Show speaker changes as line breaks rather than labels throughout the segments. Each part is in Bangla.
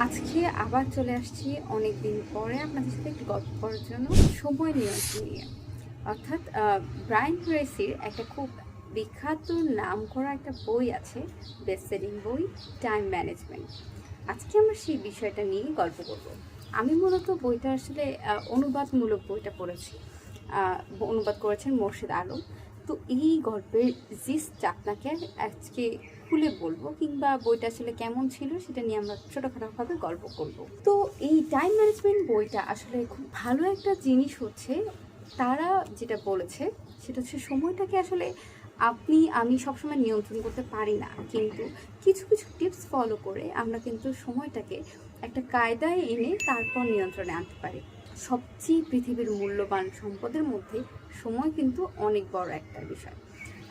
আজকে আবার চলে আসছি অনেক দিন পরে আপনাদের সাথে একটু গল্প করার জন্য সময় নিয়ন্ত্রণ নিয়ে। অর্থাৎ ব্রায়ান ট্রেসির একটা খুব বিখ্যাত নাম করা একটা বই আছে, বেস্ট সেলিং বই, টাইম ম্যানেজমেন্ট। আজকে আমরা সেই বিষয়টা নিয়ে গল্প করব। আমি মূলত বইটা আসলে অনুবাদমূলক বইটা পড়েছি। অনুবাদ করেছেন মোর্শেদ আলম। তো এই গল্পের জিস্ট আপনাকে আজকে খুলে বলবো, কিংবা বইটা আসলে কেমন ছিল সেটা নিয়ে আমরা ছোটোখাটোভাবে গল্প করব। তো এই টাইম ম্যানেজমেন্ট বইটা আসলে খুব ভালো একটা জিনিস হচ্ছে, তারা যেটা বলেছে সেটা হচ্ছে সময়টাকে আসলে আমি সবসময় নিয়ন্ত্রণ করতে পারি না, কিন্তু কিছু কিছু টিপস ফলো করে আমরা কিন্তু সময়টাকে একটা কায়দায় এনে তারপর নিয়ন্ত্রণে আনতে পারি। সবচেয়ে পৃথিবীর মূল্যবান সম্পদের মধ্যে সময় কিন্তু অনেক বড় একটা বিষয়।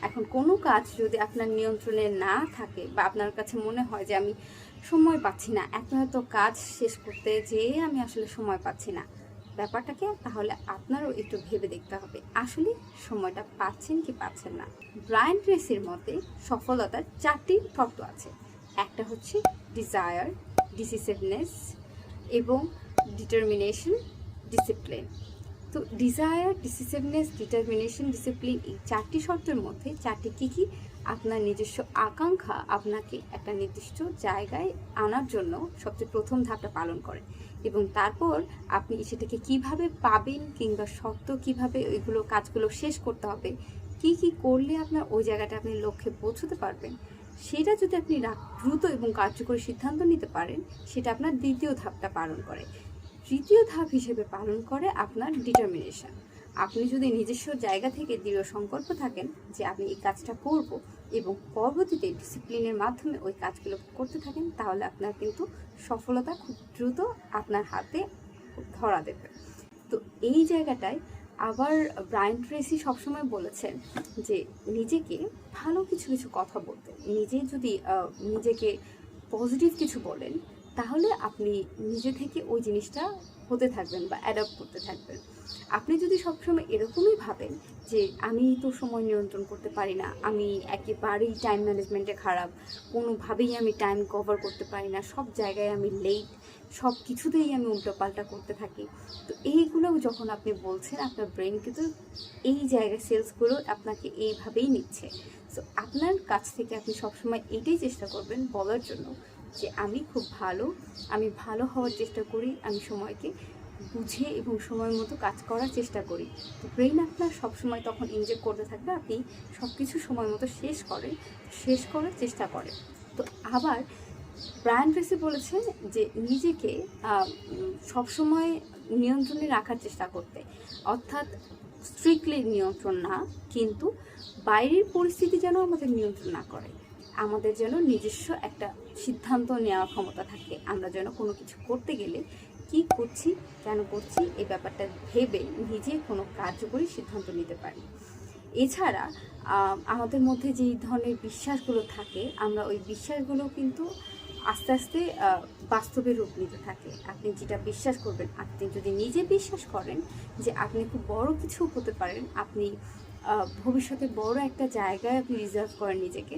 এখন কোনো কাজ যদি আপনার নিয়ন্ত্রণে না থাকে বা আপনার কাছে মনে হয় যে আমি সময় পাচ্ছি না, এত কাজ শেষ করতে যেয়ে আমি আসলে সময় পাচ্ছি না ব্যাপারটাকে, তাহলে আপনারও একটু ভেবে দেখতে হবে আসলে সময়টা পাচ্ছেন কি পাচ্ছেন না। ব্রায়ান ট্রেসির মতে সফলতার 4টি শর্ত আছে। একটা হচ্ছে ডিজায়ার, ডিসিসিভনেস এবং ডিটারমিনেশন, ডিসিপ্লিন। তো ডিজায়ার, ডিসিসিভনেস, ডিটারমিনেশন, ডিসিপ্লিন, এই 4টি শর্তের মধ্যে 4টি কী কী? আপনার নিজস্ব আকাঙ্ক্ষা আপনাকে একটা নির্দিষ্ট জায়গায় আনার জন্য সবচেয়ে প্রথম ধাপটা পালন করে, এবং তারপর আপনি সেটাকে কিভাবে পাবেন কিংবা শর্ত কিভাবে ওইগুলো কাজগুলো শেষ করতে হবে, কি কি করলে আপনার ওই জায়গাটা আপনি লক্ষ্যে পৌঁছতে পারবেন, সেটা যদি আপনি দ্রুত এবং কার্যকরী সিদ্ধান্ত নিতে পারেন, সেটা আপনার দ্বিতীয় ধাপটা পালন করে। তৃতীয় ধাপ হিসেবে পালন করে আপনার ডিটারমিনেশন। আপনি যদি নিজস্ব জায়গা থেকে দৃঢ় সংকল্প থাকেন যে আমি এই কাজটা করব এবং পরবর্তীতে ডিসিপ্লিনের মাধ্যমে ওই কাজগুলো করতে থাকেন, তাহলে আপনার কিন্তু সফলতা খুব দ্রুত আপনার হাতে ধরা দেবে। তো এই জায়গাটায় আবার ব্রায়ান ট্রেসি সবসময় বলেছেন যে নিজেকে ভালো কিছু কিছু কথা বলতে, যদি নিজেকে পজিটিভ কিছু বলেন, তাহলে আপনি নিজে থেকে ওই জিনিসটা হতে থাকবেন বা অ্যাডপ্ট করতে থাকবেন। আপনি যদি সবসময় এরকমই ভাবেন যে আমি তো সময় নিয়ন্ত্রণ করতে পারি না, আমি একেবারেই টাইম ম্যানেজমেন্টে খারাপ, কোনোভাবেই আমি টাইম কভার করতে পারি না, সব জায়গায় আমি লেট, সব কিছুতেই আমি উল্টোপাল্টা করতে থাকি, তো এইগুলো যখন আপনি বলছেন, আপনার ব্রেন কিন্তু এই জায়গায় সেলসগুলো আপনাকে এইভাবেই নিচ্ছে। সো আপনার কাছ থেকে আপনি সবসময় এটাই চেষ্টা করবেন বলার জন্য যে আমি খুব ভালো, আমি ভালো হওয়ার চেষ্টা করি, আমি সময়কে বুঝে এবং সময় মতো কাজ করার চেষ্টা করি। তো ব্রেন আপনার সবসময় তখন ইনজেক্ট করতে থাকবে, আপনি সব কিছু সময় মতো শেষ করার চেষ্টা করেন। তো আবার ব্রায়ান ট্রেসি বলেছেন যে নিজেকে সবসময় নিয়ন্ত্রণে রাখার চেষ্টা করতে, অর্থাৎ স্ট্রিক্টলি নিয়ন্ত্রণ না, কিন্তু বাইরের পরিস্থিতি যেন আমাদের নিয়ন্ত্রণ না করে, আমাদের যেন নিজস্ব একটা সিদ্ধান্ত নেওয়ার ক্ষমতা থাকে। আমরা যেন কোনো কিছু করতে গেলে কি করছি, কেন করছি, এই ব্যাপারটা ভেবে নিজে কোনো কার্যকরী সিদ্ধান্ত নিতে পারি। এছাড়া আমাদের মধ্যে যেই ধরনের বিশ্বাসগুলো থাকে, আমরা ওই বিশ্বাসগুলো কিন্তু আস্তে আস্তে বাস্তবে রূপ নিতে থাকে। আপনি যেটা বিশ্বাস করবেন, আপনি যদি নিজে বিশ্বাস করেন যে আপনি খুব বড় কিছু হতে পারেন, আপনি ভবিষ্যতে বড় একটা জায়গায় আপনি রিজার্ভ করেন নিজেকে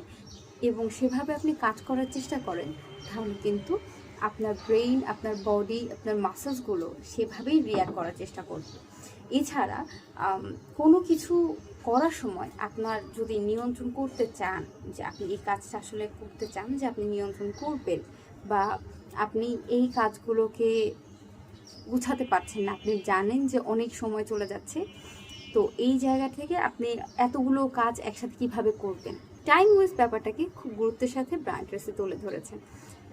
এবং সেভাবে আপনি কাজ করার চেষ্টা করেন, তাহলে কিন্তু আপনার ব্রেইন, আপনার বডি, আপনার মাসলসগুলো সেভাবেই রিয়াক্ট করার চেষ্টা করবে। এছাড়া কোনো কিছু করার সময় আপনার যদি নিয়ন্ত্রণ করতে চান, যে আপনি এই কাজটা আসলে করতে চান, যে আপনি নিয়ন্ত্রণ করবেন, বা আপনি এই কাজগুলোকে গুছাতে পারছেন না, আপনি জানেন যে অনেক সময় চলে যাচ্ছে, তো এই জায়গা থেকে আপনি এতগুলো কাজ একসাথে কিভাবে করবেন, টাইম ওয়েস্ট ব্যাপারটাকে খুব গুরুত্বের সাথে ব্রায়ান ট্রেসি তুলে ধরেছেন।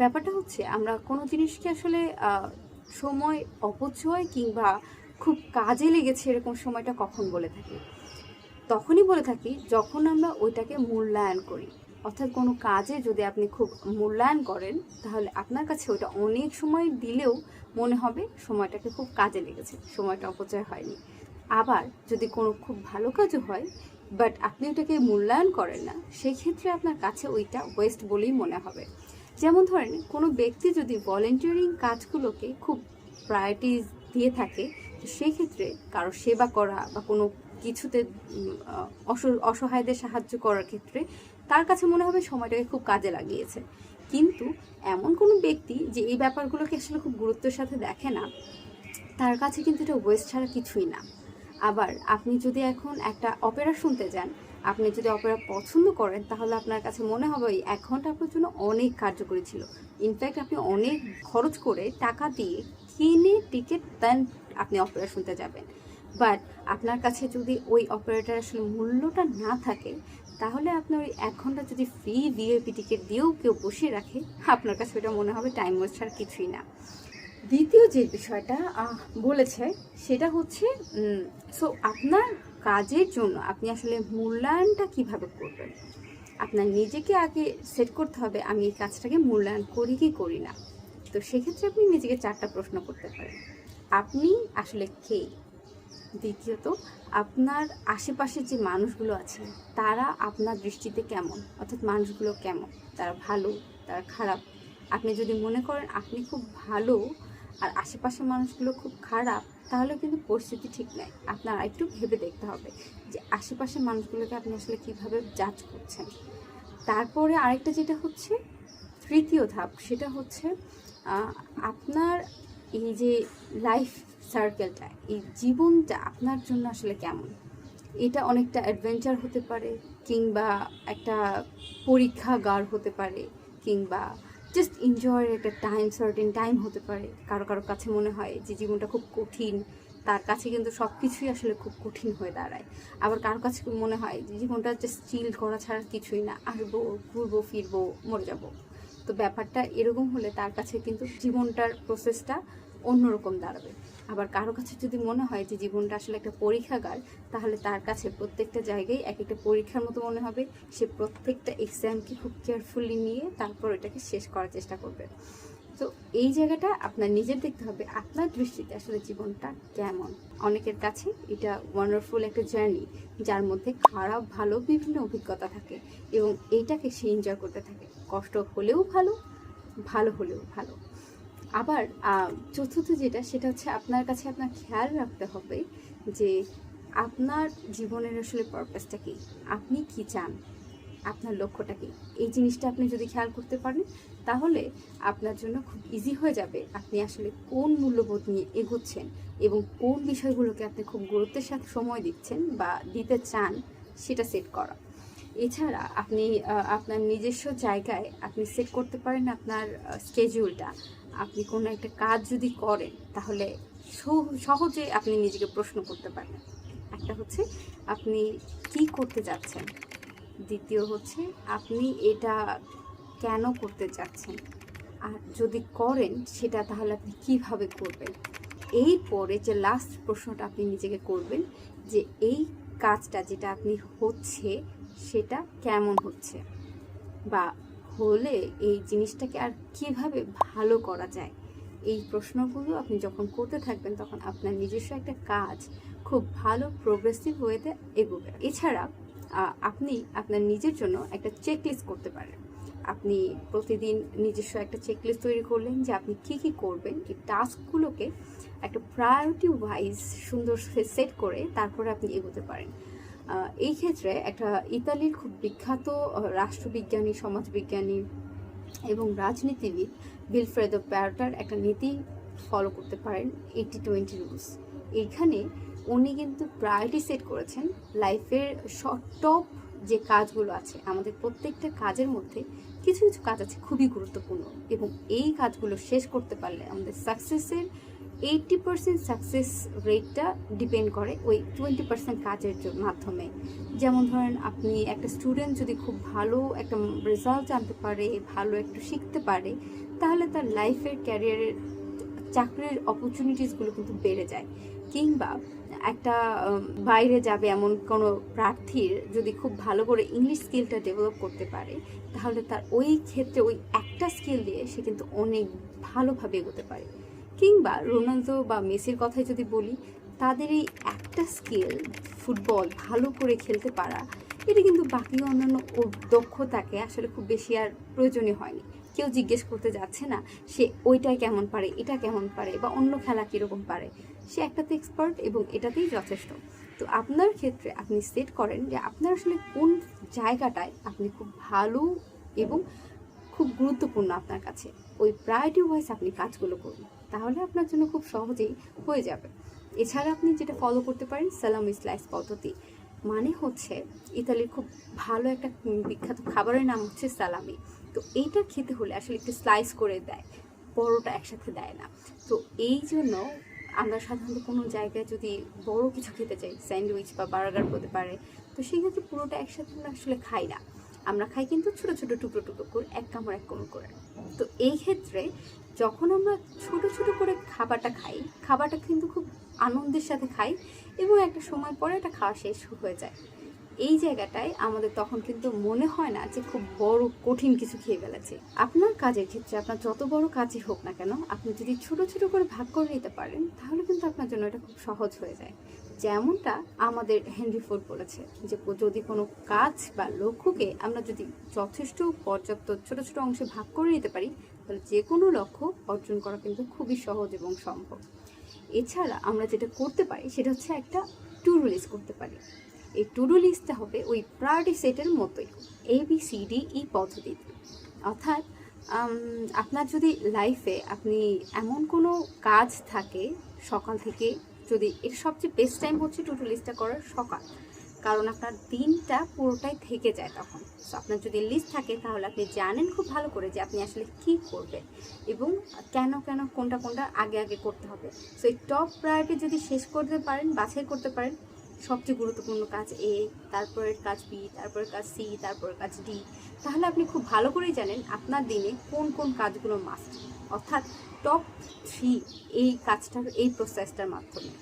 ব্যাপারটা হচ্ছে আমরা কোনো জিনিসকে আসলে সময় অপচয় কিংবা খুব কাজে লেগেছে এরকম সময়টা কখন বলে থাকি, তখনই বলে থাকি যখন আমরা ওইটাকে মূল্যায়ন করি। অর্থাৎ কোনো কাজে যদি আপনি খুব মূল্যায়ন করেন, তাহলে আপনার কাছে ওইটা অনেক সময় দিলেও মনে হবে সময়টাকে খুব কাজে লেগেছে, সময়টা অপচয় হয়নি। আবার যদি কোনো খুব ভালো কাজও হয়, বাট আপনি ওটাকে মূল্যায়ন করেন না, সেই ক্ষেত্রে আপনার কাছে ওইটা ওয়েস্ট বলেই মনে হবে। যেমন ধরেন, কোনো ব্যক্তি যদি ভলেন্টিয়ারিং কাজগুলোকে খুব প্রায়োরিটিস দিয়ে থাকে, তো সেই ক্ষেত্রে কারো সেবা করা বা কোনো কিছুতে অসহায়দের সাহায্য করার ক্ষেত্রে তার কাছে মনে হবে সময়টাকে খুব কাজে লাগিয়েছে। কিন্তু এমন কোনো ব্যক্তি যে এই ব্যাপারগুলোকে আসলে খুব গুরুত্বের সাথে দেখে না, তার কাছে কিন্তু এটা ওয়েস্ট ছাড়া কিছুই না। আবার আপনি যদি এখন একটা অপেরা শুনতে যান, আপনি যদি অপেরা পছন্দ করেন, তাহলে আপনার কাছে মনে হবে ওই 1 ঘন্টা আপনার জন্য অনেক কার্যকরী ছিল। ইনফ্যাক্ট আপনি অনেক খরচ করে টাকা দিয়ে কিনে টিকিট দেন আপনি অপেরা শুনতে যাবেন। বাট আপনার কাছে যদি ওই অপারেটার আসলে মূল্যটা না থাকে, তাহলে আপনার ওই 1 ঘন্টা যদি ফ্রি ভিআইপি টিকিট দিয়েও কেউ বসিয়ে রাখে, আপনার কাছে ওটা মনে হবে টাইম ওয়েস্ট ছাড়া কিছুই না। দ্বিতীয় যে বিষয়টা বলেছে সেটা হচ্ছে সো আপনার কাজের জন্য আপনি আসলে মূল্যায়নটা কিভাবে করবেন। আপনার নিজেকে আগে সেট করতে হবে, আমি এই কাজটাকে মূল্যায়ন করি কি করি না। তো সেক্ষেত্রে আপনি নিজেকে 4টা প্রশ্ন করতে পারেন। আপনি আসলে কে? দ্বিতীয়ত, আপনার আশেপাশে যে মানুষগুলো আছে তারা আপনার দৃষ্টিতে কেমন, অর্থাৎ মানুষগুলো কেমন, তারা ভালো, তারা খারাপ। আপনি যদি মনে করেন আপনি খুব ভালো আর আশেপাশের মানুষগুলো খুব খারাপ, তাহলে কিন্তু পরিস্থিতি ঠিক নেই। আপনার একটু ভেবে দেখতে হবে যে আশেপাশের মানুষগুলোকে আপনি আসলে কীভাবে জাজ করছেন। তারপরে আরেকটা যেটা হচ্ছে তৃতীয় ধাপ, সেটা হচ্ছে আপনার এই যে লাইফ সার্কেলটা, এই জীবনটা আপনার জন্য আসলে কেমন। এটা অনেকটা অ্যাডভেঞ্চার হতে পারে, কিংবা একটা পরীক্ষাগার হতে পারে, কিংবা জাস্ট এনজয়ের একটা সার্টেন টাইম হতে পারে। কারো কারো কাছে মনে হয় যে জীবনটা খুব কঠিন, তার কাছে কিন্তু সব কিছুই আসলে খুব কঠিন হয়ে দাঁড়ায়। আবার কারো কাছে মনে হয় যে জীবনটা জাস্ট চিল করা ছাড়া কিছুই না, আসবো, ঘুরবো, ফিরবো, মরে যাবো। তো ব্যাপারটা এরকম হলে তার কাছে কিন্তু জীবনটার প্রসেসটা অন্যরকম দাঁড়াবে। আবার কারো কাছে যদি মনে হয় যে জীবনটা আসলে একটা পরীক্ষাগার, তাহলে তার কাছে প্রত্যেকটা জায়গায় এক একটা পরীক্ষার মতো মনে হবে। সে প্রত্যেকটা এক্সামকে খুব কেয়ারফুলি নিয়ে তারপর এটাকে শেষ করার চেষ্টা করবে। তো এই জায়গাটা আপনার নিজের দেখতে হবে, আপনার দৃষ্টিতে আসলে জীবনটা কেমন। অনেকের কাছে এটা ওয়ান্ডারফুল একটা জার্নি, যার মধ্যে খারাপ ভালো বিভিন্ন অভিজ্ঞতা থাকে, এবং এইটাকে সে এনজয় করতে থাকে। কষ্ট হলেও ভালো, ভালো হলেও ভালো। আবার চতুর্থ যেটা, সেটা হচ্ছে আপনার কাছে আপনার খেয়াল রাখতে হবে যে আপনার জীবনের আসলে পারপাসটা কী, আপনি কি চান, আপনার লক্ষ্যটা কী। এই জিনিসটা আপনি যদি খেয়াল করতে পারেন, তাহলে আপনার জন্য খুব ইজি হয়ে যাবে আপনি আসলে কোন মূল্যবোধ নিয়ে এগোচ্ছেন এবং কোন বিষয়গুলোকে আপনি খুব গুরুত্বের সাথে সময় দিচ্ছেন বা দিতে চান, সেটা সেট করা। এছাড়া আপনি আপনার নিজস্ব জায়গায় আপনি সেট করতে পারেন আপনার স্কেডিউলটা। আপনি কোনো একটা কাজ যদি করেন, তাহলে সহজে আপনি নিজেকে প্রশ্ন করতে পারেন। একটা হচ্ছে আপনি কি করতে যাচ্ছেন, দ্বিতীয় হচ্ছে আপনি এটা কেন করতে যাচ্ছেন, আর যদি করেন সেটা তাহলে আপনি কিভাবে করবেন। এরপরে যে লাস্ট প্রশ্নটা আপনি নিজেকে করবেন যে এই কাজটা যেটা আপনি হচ্ছে সেটা কেমন হচ্ছে, বা হলে এই জিনিসটাকে আর কিভাবে ভালো করা যায়। এই প্রশ্নগুলো আপনি যখন করতে থাকবেন, তখন আপনার নিজস্ব একটা কাজ খুব ভালো প্রোগ্রেসিভ ওয়েতে এগোবে। এছাড়া আপনি আপনার নিজের জন্য একটা চেকলিস্ট করতে পারেন। আপনি প্রতিদিন নিজস্ব একটা চেকলিস্ট তৈরি করলেন যে আপনি কি কি করবেন। এই টাস্কগুলোকে একটা প্রায়োরিটি ওয়াইজ সুন্দর সেট করে তারপরে আপনি এগোতে পারেন। এই ক্ষেত্রে একটা ইতালির খুব বিখ্যাত রাষ্ট্রবিজ্ঞানী, সমাজবিজ্ঞানী এবং রাজনীতিবিদ ভিলফ্রেদো প্যারোটার একটা নীতি ফলো করতে পারেন, 80-20 রুলস। এইখানে উনি কিন্তু প্রায়োরিটি সেট করেছেন লাইফের টপ যে কাজগুলো আছে। আমাদের প্রত্যেকটা কাজের মধ্যে কিছু কিছু কাজ আছে খুবই গুরুত্বপূর্ণ, এবং এই কাজগুলো শেষ করতে পারলে আমাদের সাকসেসের 80% সাকসেস রেটটা ডিপেন্ড করে ওই 20% কাজের মাধ্যমে। যেমন ধরেন, আপনি একটা স্টুডেন্ট যদি খুব ভালো একটা রেজাল্ট আনতে পারে, ভালো একটু শিখতে পারে, তাহলে তার লাইফের ক্যারিয়ারের চাকরির অপরচুনিটিসগুলো কিন্তু বেড়ে যায়। কিংবা একটা বাইরে যাবে এমন কোনো প্রার্থীর যদি খুব ভালো করে ইংলিশ স্কিলটা ডেভেলপ করতে পারে, তাহলে তার ওই ক্ষেত্রে ওই একটা স্কিল দিয়ে সে কিন্তু অনেক ভালোভাবে এগোতে পারে। কিংবা রোনালদো বা মেসির কথাই যদি বলি, তাদের এই একটা স্কিল, ফুটবল ভালো করে খেলতে পারা, এটা কিন্তু বাকি অন্যান্য দক্ষতাকে আসলে খুব বেশি আর প্রয়োজনীয় হয়নি। কেউ জিজ্ঞেস করতে যাচ্ছে না সে ওইটাই কেমন পারে, এটা কেমন পারে, বা অন্য খেলা কীরকম পারে। সে একটাতে এক্সপার্ট এবং এটাতেই যথেষ্ট। তো আপনার ক্ষেত্রে আপনি সেট করেন যে আপনার আসলে কোন জায়গাটায় আপনি খুব ভালো এবং খুব গুরুত্বপূর্ণ আপনার কাছে, ওই প্রায়োরিটি ওয়াইজ আপনি কাজগুলো করুন, তাহলে আপনার জন্য খুব সহজেই হয়ে যাবে। এছাড়া আপনি যেটা ফলো করতে পারেন সালামি স্লাইস পদ্ধতি, মানে হচ্ছে ইতালির খুব ভালো একটা বিখ্যাত খাবারের নাম হচ্ছে সালামি। তো এইটা খেতে হলে আসলে একটু স্লাইস করে দেয়, বড়টা একসাথে দেয় না। তো এই জন্য আমরা সাধারণত কোনো জায়গায় যদি বড় কিছু খেতে চাই, স্যান্ডউইচ বা বার্গার হতে পারে, তো সেক্ষেত্রে পুরোটা একসাথে আমরা আসলে খাই না, আমরা খাই কিন্তু ছোটো ছোটো টুকরো টুকরো করে এক কামড় করে। তো এই ক্ষেত্রে যখন আমরা ছোট ছোট করে খাবারটা খাই, খাবারটা কিন্তু খুব আনন্দের সাথে খাই এবং একটা সময় পরে এটা খাওয়া শেষ হয়ে যায়। এই জায়গাটায় আমাদের তখন কিন্তু মনে হয় না যে খুব বড় কঠিন কিছু খেয়ে ফেলেছে। আপনার কাজের ক্ষেত্রে আপনার যত বড় কাজই হোক না কেন, আপনি যদি ছোট ছোট করে ভাগ করে নিতে পারেন, তাহলে কিন্তু আপনার জন্য এটা খুব সহজ হয়ে যায়। যেমনটা আমাদের হেনরি ফোর্ড বলেছে যে যদি কোনো কাজ বা লক্ষ্যকে আমরা যদি যথেষ্ট পর্যাপ্ত ছোট ছোট অংশে ভাগ করে নিতে পারি, তাহলে যে কোনো লক্ষ্য অর্জন করা কিন্তু খুবই সহজ এবং সম্ভব। এছাড়া আমরা যেটা করতে পারি সেটা হচ্ছে একটা টু ডু লিস্ট করতে পারি। এই টু ডু লিস্টটা হবে ওই প্রায়োরিটি সেটের মতোই ABCDE পদ্ধতিতে। অর্থাৎ আপনার যদি লাইফে আপনি এমন কোনো কাজ থাকে সকাল থেকে, যদি এর সবচেয়ে বেস্ট টাইম হচ্ছে টু ডু লিস্টটা করার সকাল, কারণ আপনার দিনটা পুরোটাই থেকে যায় তখন। সো আপনার যদি লিস্ট থাকে তাহলে আপনি জানেন খুব ভালো করে যে আপনি আসলে কী করবেন এবং কেন কেন কোনটা কোনটা আগে আগে করতে হবে। সো এই টপ প্রায়োরিটি যদি শেষ করতে পারেন, বাছাই করতে পারেন, সবচেয়ে গুরুত্বপূর্ণ কাজ A, তারপরের কাজ B, তারপরের কাজ C, তারপরের কাজ D, তাহলে আপনি খুব ভালো করেই জানেন আপনার দিনে কোন কোন কাজগুলো মাস্ট, অর্থাৎ টপ 3 এই কাজটার এই প্রসেসটার মাধ্যমে।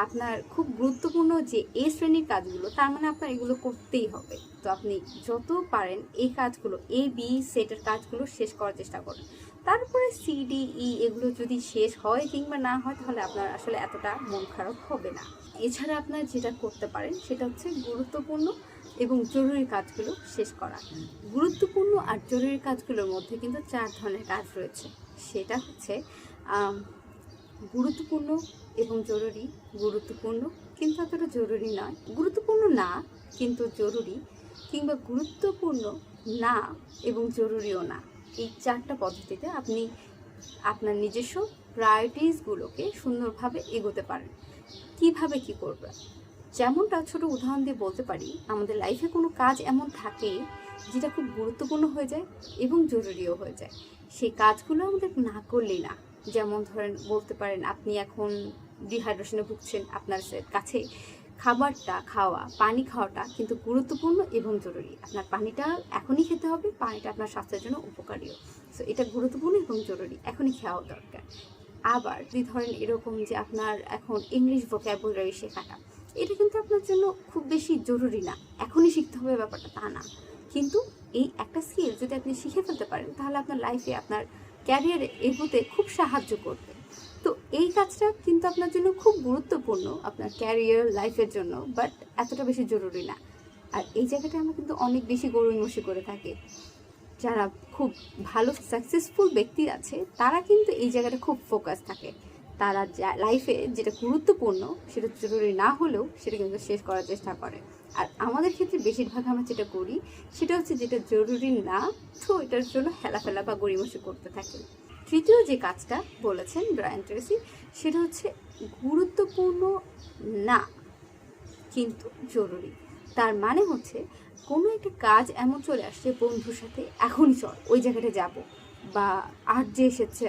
আপনার খুব গুরুত্বপূর্ণ যে A শ্রেণীর কাজগুলো, তার মানে আপনার এগুলো করতেই হবে। তো আপনি যত পারেন এই কাজগুলো AB সেটের কাজগুলো শেষ করার চেষ্টা করেন। তারপরে CDE এগুলো যদি শেষ হয় কিংবা না হয়, তাহলে আপনার আসলে এতটা মন খারাপ হবে না। এছাড়া আপনার যেটা করতে পারেন সেটা হচ্ছে গুরুত্বপূর্ণ এবং জরুরি কাজগুলো শেষ করা। গুরুত্বপূর্ণ আর জরুরি কাজগুলোর মধ্যে কিন্তু 4 ধরনের কাজ রয়েছে। সেটা হচ্ছে গুরুত্বপূর্ণ এবং জরুরি, গুরুত্বপূর্ণ কিন্তু এতটা জরুরি নয়, গুরুত্বপূর্ণ না কিন্তু জরুরি, কিংবা গুরুত্বপূর্ণ না এবং জরুরিও না। এই 4টা পদ্ধতিতে আপনি আপনার নিজস্ব প্রায়োরিটিসগুলোকে সুন্দরভাবে এগোতে পারেন। কিভাবে কি করবেন, যেমনটা ছোট উদাহরণ দিয়ে বলতে পারি, আমাদের লাইফে কোনো কাজ এমন থাকে যেটা খুব গুরুত্বপূর্ণ হয়ে যায় এবং জরুরিও হয়ে যায়, সেই কাজগুলো আমাদের না করলেই না। যেমন ধরেন বলতে পারেন আপনি এখন ডিহাইড্রেশনে ভুগছেন, আপনার কাছে খাবারটা খাওয়া, পানি খাওয়াটা কিন্তু গুরুত্বপূর্ণ এবং জরুরি। আপনার পানিটা এখনই খেতে হবে, পানিটা আপনার স্বাস্থ্যের জন্য উপকারীও। সো এটা গুরুত্বপূর্ণ এবং জরুরি, এখনই খাওয়া দরকার। আবার যদি ধরেন এরকম যে আপনার এখন ইংলিশ ভোক্যাবুলারি শেখাটা, এটা কিন্তু আপনার জন্য খুব বেশি জরুরি না, এখনই শিখতে হবে ব্যাপারটা তা না, কিন্তু এই একটা স্কিল যদি আপনি শিখে ফেলতে পারেন, তাহলে আপনার লাইফে আপনার ক্যারিয়ারে এগোতে খুব সাহায্য করবে। তো এই কাজটা কিন্তু আপনার জন্য খুব গুরুত্বপূর্ণ আপনার ক্যারিয়ার লাইফের জন্য, বাট এতটা বেশি জরুরি না। আর এই জায়গাটা আমরা কিন্তু অনেক বেশি গড়িমসি করে থাকি। যারা খুব ভালো সাকসেসফুল ব্যক্তি আছে, তারা কিন্তু এই জায়গাটা খুব ফোকাস থাকে, তারা লাইফে যেটা গুরুত্বপূর্ণ সেটা জরুরি না হলেও সেটা কিন্তু শেষ করার চেষ্টা করে। আর আমাদের ক্ষেত্রে বেশিরভাগ আমরা যেটা করি সেটা হচ্ছে যেটা জরুরি না, তো এটার জন্য হেলাফেলা বা গড়িমসি করতে থাকি। তৃতীয় যে কাজটা বলেছেন ব্রায়ান ট্রেসি, সেটা হচ্ছে গুরুত্বপূর্ণ না কিন্তু জরুরি। তার মানে হচ্ছে কোনো একটা কাজ এমন চলে আসছে বন্ধুর সাথে এখনই চল ওই জায়গাটা যাব, বা আরজে এসেছে,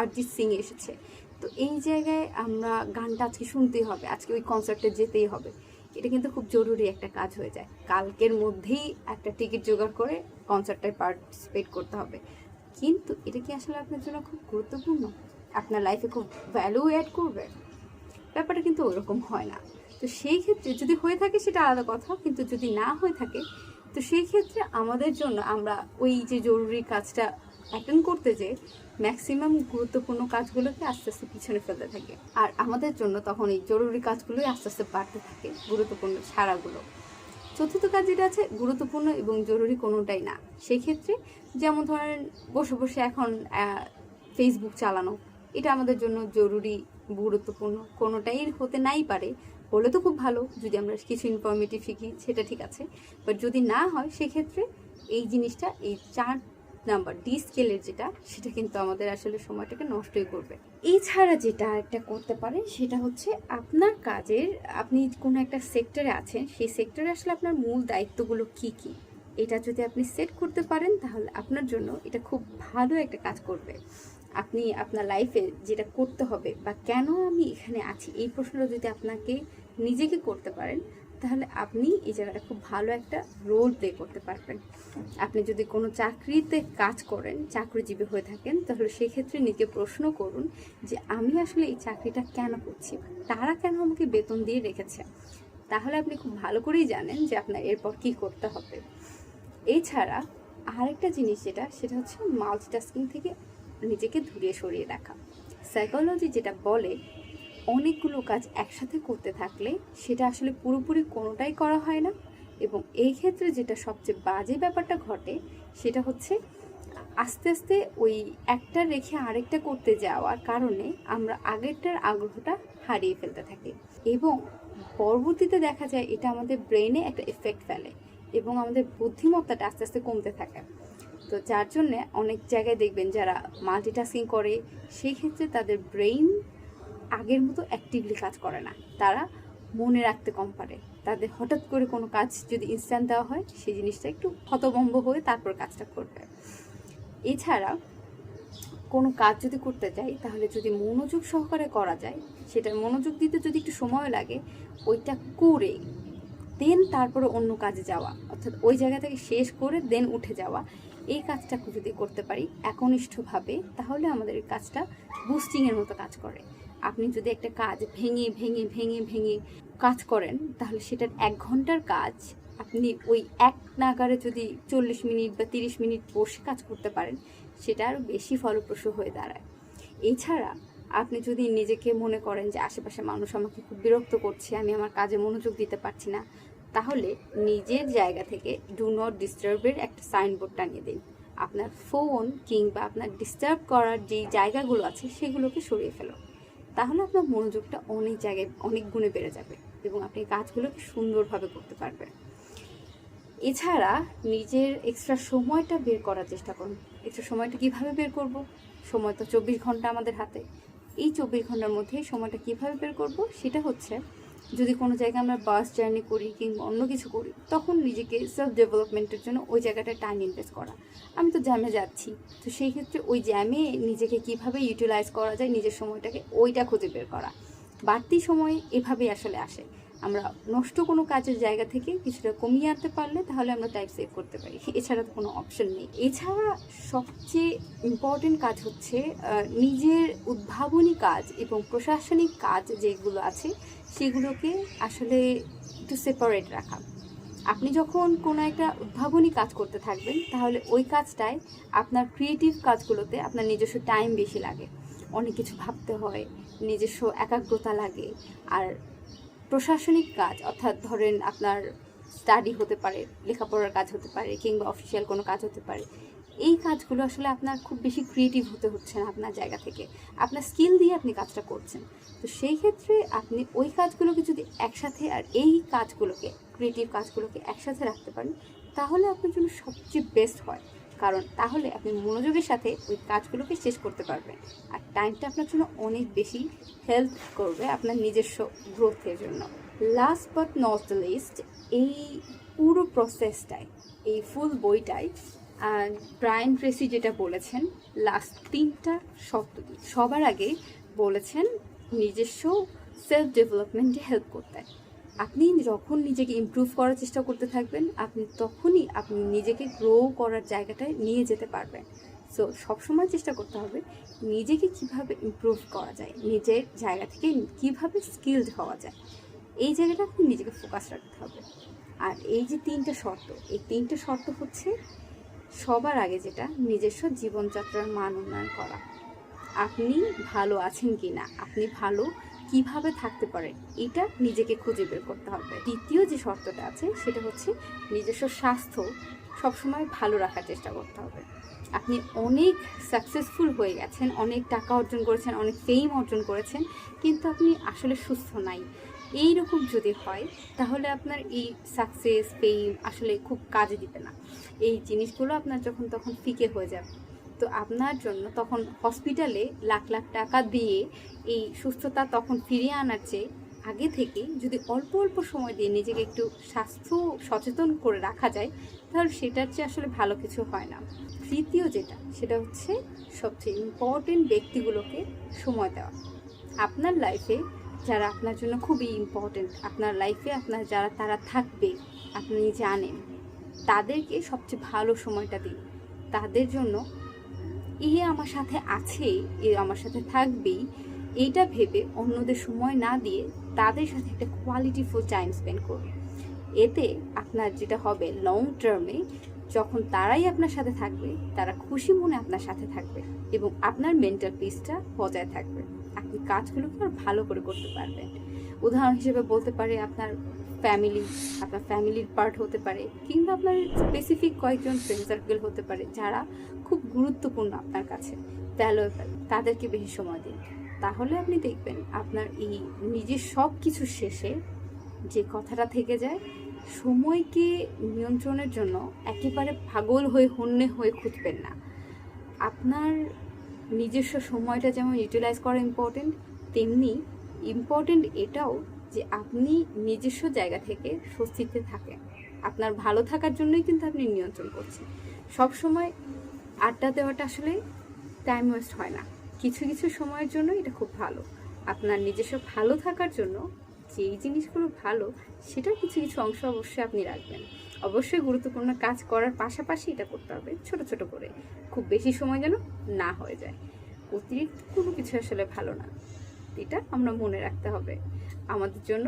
আরজিৎ সিং এসেছে, তো এই জায়গায় আমরা গানটা আজকে শুনতেই হবে, আজকে ওই কনসার্টে যেতেই হবে। এটা কিন্তু খুব জরুরি একটা কাজ হয়ে যায়, কালকের মধ্যেই একটা টিকিট জোগাড় করে কনসার্টটায় পার্টিসিপেট করতে হবে। কিন্তু এটা কি আসলে আপনার জন্য খুব গুরুত্বপূর্ণ, আপনার লাইফে খুব ভ্যালু অ্যাড করবে? ব্যাপারটা কিন্তু ওরকম হয় না। তো সেই ক্ষেত্রে যদি হয়ে থাকে সেটা আলাদা কথা, কিন্তু যদি না হয়ে থাকে, তো সেই ক্ষেত্রে আমাদের জন্য আমরা ওই যে জরুরি কাজটা অ্যাটেন্ড করতে যে ম্যাক্সিমাম গুরুত্বপূর্ণ কাজগুলোকে আস্তে আস্তে পিছনে ফেলতে থাকে, আর আমাদের জন্য তখন এই জরুরি কাজগুলোই আস্তে আস্তে বাড়তে থাকে, গুরুত্বপূর্ণ ছাড়াগুলো। চতুর্থ কাজ যেটা আছে গুরুত্বপূর্ণ এবং জরুরি কোনোটাই না, সেই ক্ষেত্রে যেমন ধরেন বসে বসে এখন ফেসবুক চালানো, এটা আমাদের জন্য জরুরি গুরুত্বপূর্ণ কোনোটাই হতে নাই পারে, হলে তো খুব ভালো, যদি আমরা কিছু ইনফরমেটিভ শিখি সেটা ঠিক আছে, বাট যদি না হয় সেক্ষেত্রে এই জিনিসটা, এই নাম্বার ডি স্কেলের যেটা, সেটা কিন্তু আমাদের আসলে সময়টাকে নষ্টই করবে। এছাড়া যেটা একটা করতে পারেন সেটা হচ্ছে আপনার কাজের, আপনি কোনো একটা সেক্টরে আছেন, সেই সেক্টরে আসলে আপনার মূল দায়িত্বগুলো কি কি, এটা যদি আপনি সেট করতে পারেন তাহলে আপনার জন্য এটা খুব ভালো একটা কাজ করবে। আপনি আপনার লাইফে যেটা করতে হবে বা কেন আমি এখানে আছি, এই প্রশ্নটা যদি আপনাকে নিজেকে করতে পারেন তাহলে আপনি এই জায়গাটা খুব ভালো একটা রোল প্লে করতে পারবেন। আপনি যদি কোনো চাকরিতে কাজ করেন, চাকরিজীবী হয়ে থাকেন, তাহলে সেক্ষেত্রে নিজেকে প্রশ্ন করুন যে আমি আসলে এই চাকরিটা কেন করছি, তারা কেন আমাকে বেতন দিয়ে রেখেছে। তাহলে আপনি খুব ভালো করেই জানেন যে আপনার এরপর কী করতে হবে। এছাড়া আরেকটা জিনিস যেটা, সেটা হচ্ছে মাল্টিটাস্কিং থেকে নিজেকে দূরে সরিয়ে রাখা। সাইকোলজি যেটা বলে অনেকগুলো কাজ একসাথে করতে থাকলে সেটা আসলে পুরোপুরি কোনোটাই করা হয় না, এবং এই ক্ষেত্রে যেটা সবচেয়ে বাজে ব্যাপারটা ঘটে সেটা হচ্ছে আস্তে আস্তে ওই একটা রেখে আরেকটা করতে যাওয়ার কারণে আমরা আগেরটার আগ্রহটা হারিয়ে ফেলতে থাকি, এবং পরবর্তীতে দেখা যায় এটা আমাদের ব্রেনে একটা এফেক্ট ফেলে এবং আমাদের বুদ্ধিমত্তাটা আস্তে আস্তে কমতে থাকে। তো যার জন্যে অনেক জায়গায় দেখবেন যারা মাল্টিটাস্কিং করে সেই ক্ষেত্রে তাদের ব্রেইন আগের মতো অ্যাক্টিভলি কাজ করে না, তারা মনে রাখতে কম পারে, তাদের হঠাৎ করে কোনো কাজ যদি ইনস্ট্যান্ট দেওয়া হয় সেই জিনিসটা একটু হতভম্ব হয়ে তারপর কাজটা করবে। এছাড়া কোনো কাজ যদি করতে চাই তাহলে যদি মনোযোগ সহকারে করা যায়, সেটা মনোযোগ দিতে যদি একটু সময় লাগে, ওইটা করে দেন তারপরে অন্য কাজে যাওয়া, অর্থাৎ ওই জায়গা থেকে শেষ করে দেন উঠে যাওয়া, এই কাজটা যদি করতে পারি একনিষ্ঠভাবে তাহলে আমাদের এই কাজটা বুস্টিংয়ের মতো কাজ করে। আপনি যদি একটা কাজ ভেঙে ভেঙে ভেঙে ভেঙে কাজ করেন তাহলে সেটার 1 ঘন্টার কাজ আপনি ওই এক নাগারে যদি 40 মিনিট বা 30 মিনিট বসে কাজ করতে পারেন সেটা আরও বেশি ফলপ্রসূ হয়ে দাঁড়ায়। এছাড়া আপনি যদি নিজেকে মনে করেন যে আশেপাশে মানুষ আমাকে খুব বিরক্ত করছে, আমি আমার কাজে মনোযোগ দিতে পারছি না, তাহলে নিজের জায়গা থেকে ডু নট ডিস্টার্বের একটা সাইনবোর্ড টানিয়ে দিন। আপনার ফোন কিংবা আপনার ডিস্টার্ব করার যে জায়গাগুলো আছে সেগুলোকে সরিয়ে ফেলো, তাহলে আপনার মনোযোগটা অনেক জায়গায় অনেক গুণে বেড়ে যাবে এবং আপনি কাজগুলোকে সুন্দরভাবে করতে পারবেন। এছাড়া নিজের এক্সট্রা সময়টা বের করার চেষ্টা করুন। এক্সট্রা সময়টা কীভাবে বের করব? সময় তো 24 ঘন্টা আমাদের হাতে। এই 24 ঘন্টার মধ্যে সময়টা কীভাবে বের করব সেটা হচ্ছে, যদি কোনো জায়গায় আমরা বাস জার্নি করি কিংবা অন্য কিছু করি তখন নিজেকে সেলফ ডেভেলপমেন্টের জন্য ওই জায়গাটায় টাইম ইনভেস্ট করা। আমি তো জ্যামে যাচ্ছি, তো সেই ক্ষেত্রে ওই জ্যামে নিজেকে কিভাবে ইউটিলাইজ করা যায়, নিজের সময়টাকে ওইটা খুঁজে বের করা। বাড়তি সময় এভাবেই আসলে আসে। আমরা নষ্ট কোনো কাজের জায়গা থেকে কিছুটা কমিয়ে আনতে পারলে তাহলে আমরা টাইম সেভ করতে পারি, এছাড়া তো কোনো অপশন নেই। এছাড়া সবচেয়ে ইম্পর্টেন্ট কাজ হচ্ছে নিজের উদ্ভাবনী কাজ এবং প্রশাসনিক কাজ যেগুলো আছে সেগুলোকে আসলে একটু সেপারেট রাখা। আপনি যখন কোনো একটা উদ্ভাবনী কাজ করতে থাকবেন তাহলে ওই কাজটায় আপনার ক্রিয়েটিভ কাজগুলোতে আপনার নিজস্ব টাইম বেশি লাগে, অনেক কিছু ভাবতে হয়, নিজস্ব একাগ্রতা লাগে। আর প্রশাসনিক কাজ অর্থাৎ ধরেন আপনার স্টাডি হতে পারে, লেখাপড়ার কাজ হতে পারে কিংবা অফিসিয়াল কোনো কাজ হতে পারে, এই কাজগুলো আসলে আপনার খুব বেশি ক্রিয়েটিভ হতে হচ্ছে না, আপনার জায়গা থেকে আপনার স্কিল দিয়ে আপনি কাজটা করছেন। তো সেই ক্ষেত্রে আপনি ওই কাজগুলোকে যদি একসাথে আর এই কাজগুলোকে, ক্রিয়েটিভ কাজগুলোকে একসাথে রাখতে পারেন তাহলে আপনার জন্য সবচেয়ে বেস্ট হয়, কারণ তাহলে আপনি মনোযোগের সাথে ওই কাজগুলোকে শেষ করতে পারবেন আর টাইমটা আপনার জন্য অনেক বেশি হেল্প করবে আপনার নিজস্ব গ্রোথের জন্য। Last but not the least, এই পুরো প্রসেসটাই, এই ফুল বইটাই ব্রায়ান ট্রেসি যেটা বলেছেন লাস্ট 3টা শব্দ দিয়ে, সবার আগে বলেছেন নিজস্ব সেলফ ডেভেলপমেন্টে হেল্প করতে। আপনি যখন নিজেকে ইমপ্রুভ করার চেষ্টা করতে থাকবেন তখনই আপনি নিজেকে গ্রো করার জায়গাটায় নিয়ে যেতে পারবেন। সো সবসময় চেষ্টা করতে হবে নিজেকে কিভাবে ইমপ্রুভ করা যায়, নিজের জায়গা থেকে কিভাবে স্কিলড হওয়া যায়, এই জায়গাটা আপনি নিজেকে ফোকাস রাখতে হবে। আর এই যে 3টা শর্ত, এই 3টে শর্ত হচ্ছে সবার আগে যেটা নিজস্ব জীবনযাত্রার মান উন্নয়ন করা। আপনি ভালো আছেন কি না, আপনি ভালো কিভাবে থাকতে পারেন, এটা নিজেকে খুঁজে বের করতে হবে। দ্বিতীয় যে শর্তটা আছে সেটা হচ্ছে নিজস্ব স্বাস্থ্য সবসময় ভালো রাখার চেষ্টা করতে হবে। আপনি অনেক সাকসেসফুল হয়ে গেছেন, অনেক টাকা অর্জন করেছেন, অনেক ফেম অর্জন করেছেন, কিন্তু আপনি আসলে সুস্থ নাই, এইরকম যদি হয় তাহলে আপনার এই সাকসেস ফেম আসলে খুব কাজে দিবে না। এই জিনিসগুলো আপনার যখন তখন ফিকে হয়ে যাবে। তো আপনার জন্য তখন হসপিটালে লাখ লাখ টাকা দিয়ে এই সুস্থতা তখন ফিরিয়ে আনার চেয়ে আগে থেকেই যদি অল্প অল্প সময় দিয়ে নিজেকে একটু স্বাস্থ্য সচেতন করে রাখা যায়, তাহলে সেটার চেয়ে আসলে ভালো কিছু হয় না। তৃতীয় যেটা, সেটা হচ্ছে সবচেয়ে ইম্পর্টেন্ট ব্যক্তিগুলোকে সময় দেওয়া। আপনার লাইফে যারা আপনার জন্য খুবই ইম্পর্টেন্ট, আপনার লাইফে আপনার যারা তারা থাকবে আপনি জানেন, তাদেরকে সবচেয়ে ভালো সময়টা দিন। তাদের জন্য আমার সাথে আছে, আমার সাথে থাকবেই, এইটা ভেবে অন্যদের সময় না দিয়ে তাদের সাথে একটা কোয়ালিটিফুল টাইম স্পেন্ড করুন। এতে আপনার যেটা হবে, লং টার্মে যখন তারাই আপনার সাথে থাকবে, তারা খুশি মনে আপনার সাথে থাকবে এবং আপনার মেন্টাল পিসটা বজায় থাকবে। আপনি কাজগুলোকে আর ভালো করে করতে পারবেন। উদাহরণ হিসেবে বলতে পারে আপনার ফ্যামিলি, আপনার ফ্যামিলির পার্ট হতে পারে, কিংবা আপনার স্পেসিফিক কয়েকজন ফ্রেন্ড সার্কেল হতে পারে যারা খুব গুরুত্বপূর্ণ আপনার কাছে, ভ্যালুয়েবল। তাদেরকে বেশি সময় দিন। তাহলে আপনি দেখবেন আপনার এই নিজের সব কিছু শেষে যে কথাটা থেকে যায়, সময়কে নিয়ন্ত্রণের জন্য একেবারে পাগল হয়ে হন্যে হয়ে খুঁজবেন না। আপনার নিজস্ব সময়টা যেমন ইউটিলাইজ করা ইম্পর্টেন্ট, তেমনি ইম্পর্টেন্ট এটাও যে আপনি নিজস্ব জায়গা থেকে স্বস্তিতে থাকেন। আপনার ভালো থাকার জন্যই কিন্তু আপনি নিয়ন্ত্রণ করছেন। সব সময় আড্ডা দেওয়াটা আসলে টাইম ওয়েস্ট হয় না। কিছু কিছু সময়ের জন্য এটা খুব ভালো। আপনার নিজস্ব ভালো থাকার জন্য যেই জিনিসগুলো ভালো, সেটার কিছু কিছু অংশ অবশ্যই আপনি রাখবেন। অবশ্যই গুরুত্বপূর্ণ কাজ করার পাশাপাশি এটা করতে হবে ছোট ছোট করে, খুব বেশি সময় যেন না হয়ে যায়। অতিরিক্ত কোনো কিছু আসলে ভালো না, এটা আমরা মনে রাখতে হবে। আমাদের জন্য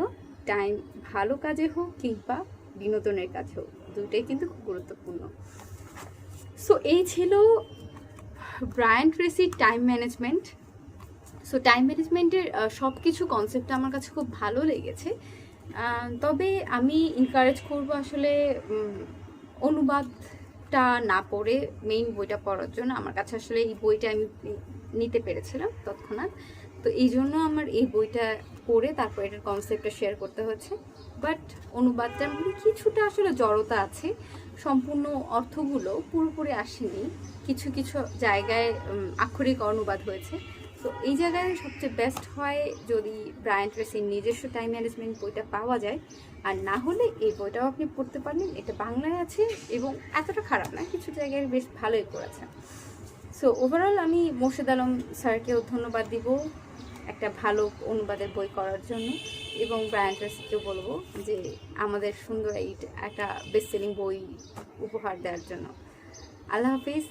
টাইম ভালো কাজে হোক কিংবা বিনোদনের কাজে হোক, দুটোই কিন্তু খুব গুরুত্বপূর্ণ। সো এই ছিল ব্রায়ান ট্রেসির টাইম ম্যানেজমেন্ট। সো টাইম ম্যানেজমেন্টের সব কিছু কনসেপ্টটা আমার কাছে খুব ভালো লেগেছে। তবে আমি এনকারেজ করব আসলে অনুবাদটা না পড়ে মেইন বইটা পড়ার জন্য। আমার কাছে আসলে এই বইটা আমি নিতে পেরেছিলাম তৎক্ষণাৎ, তো এই জন্য আমার এই বইটা পড়ে তারপর এটার কনসেপ্টটা শেয়ার করতে হচ্ছে। বাট অনুবাদটার মধ্যে কিছুটা আসলে জড়তা আছে, সম্পূর্ণ অর্থগুলো পুরোপুরি আসেনি, কিছু কিছু জায়গায় আক্ষরিক অনুবাদ হয়েছে। তো এই জায়গায় সবচেয়ে বেস্ট হয় যদি ব্রায়ান ট্রেসির নিজস্ব টাইম ম্যানেজমেন্ট বইটা পাওয়া যায়। আর না হলে এই বইটাও আপনি পড়তে পারেন, এটা বাংলায় আছে এবং এতটা খারাপ না, কিছু জায়গায় বেশ ভালোই করেছে। সো ওভারঅল আমি মোর্শেদ আলম স্যারকেও ধন্যবাদ দিব একটা ভালো অনুবাদের বই করার জন্য, এবং ব্রায়ান ট্রেসিকেও বলবো যে আমাদের সুন্দর এই একটা বেস্ট সেলিং বই উপহার দেওয়ার জন্য। আল্লাহ হাফিজ।